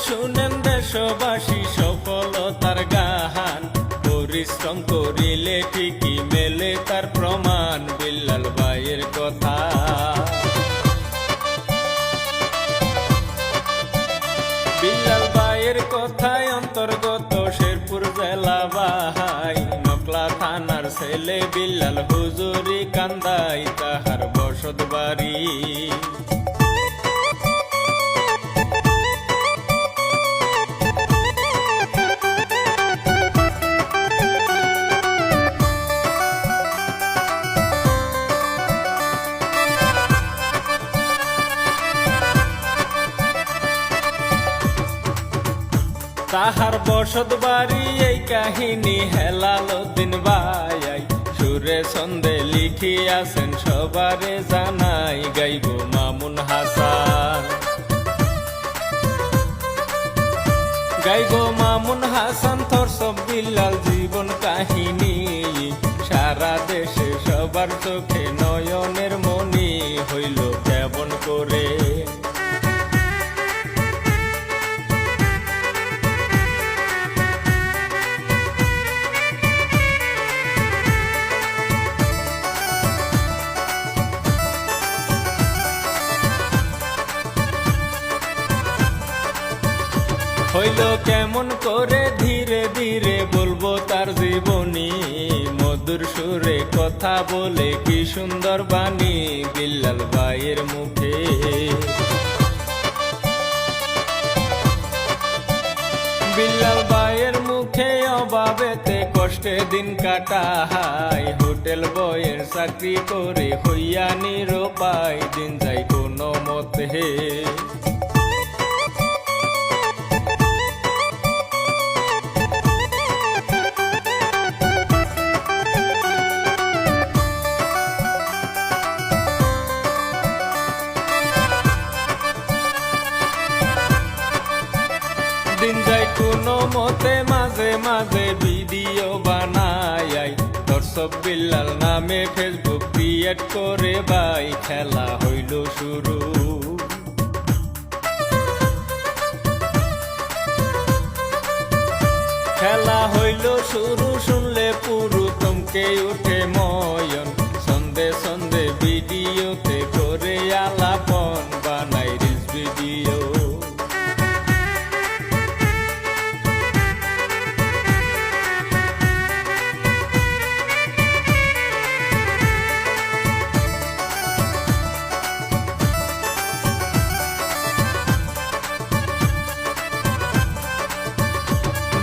শুনেন দেশবাসী সফলতার গান, পরিশ্রম করিলে ঠিকই মেলে তার প্রমাণ। বিল্লাল ভাইয়ের কথা, বিল্লাল ভাইয়ের কথায় অন্তর্গত শেরপুর জেলা ভাই, নকলা থানার ছেলে বিল্লাল হুজুরি কান্দাই তাহার বসত বাড়ি। তাহার বসত বাড়ি এই কাহিনী হেলালুদ্দিন ভাই, সুরে ছন্দে লিখিয়াছেন সবারে জানাই, গাইব মামুন হাসান, গাইব মামুন হাসান থরসব বিল্লাল জীবন কাহিনী। সারা দেশে সবার চোখে নয়নের মনি, হইল কেমন করে হইল কেমন করে, ধীরে ধীরে বলবো তার জীবনী। মধুর সুরে কথা বলে কি সুন্দর বাণী বিল্লাল ভাইয়ের মুখে। বিল্লাল ভাইয়ের মুখে অভাবেতে কষ্টে দিন কাটায়, হোটেল বয়ের চাকরি করে হইয়া নিরুপায়, দিন যায় কোনো মতে। দিন যায় কোনো মতে, মাঝে মাঝে ভিডিও বানাই, দর্শক বিল্লাল নামে ফেসবুক ক্রিয়েট করে ভাই, খেলা হইল শুরু। খেলা হইল শুরু, শুনলে পুরো চমকে উঠে ময়ন। সন্ধে সন্ধে ভিডিওতে করে আলাপন, বানাই রিলস ভিডিও।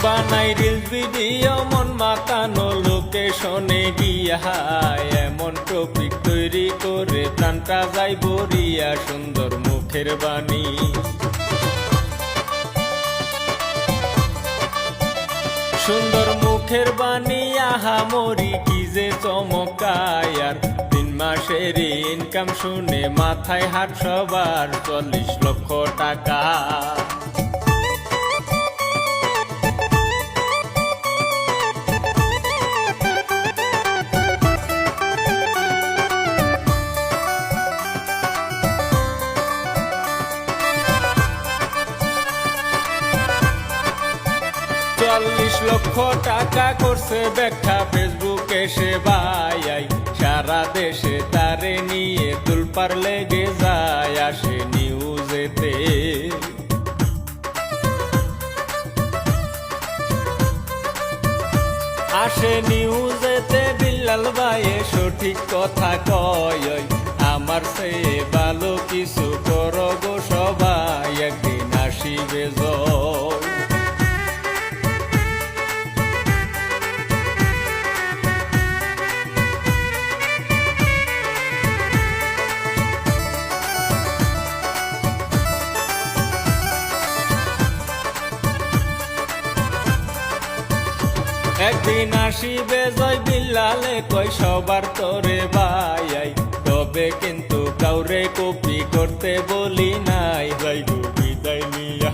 বানাই রিলস ভিডিও মন মাতানো লোকেশনে গিয়া, এমন টপিক তৈরি করে প্রাণটা যাই বরিয়া, সুন্দর মুখের বাণী। সুন্দর মুখের বাণী আহা মরি কি যে চমকায়, আর 3 মাসের ইনকাম শুনে মাথায় হাত সবার, 40 লক্ষ টাকা। লক্ষ টাকা করছে ব্যাখ্যা ফেসবুকে সে ভাই, সারা দেশে তারে নিয়ে তুলপার লেগে যায়, আসে নিউজেতে। আসে নিউজেতে বিল্লাল ভাইয়ে সঠিক কথা কয়, আমার চেয়ে ভালো কিছু করো গো সবাই, একদিন আসিবে জয়। একদিন আসিবে জয়, বিল্লালে কই সবার তোরে ভাই, তবে কিন্তু কাউরে কপি করতে বলি নাই, যাইব বিদায় নিয়া।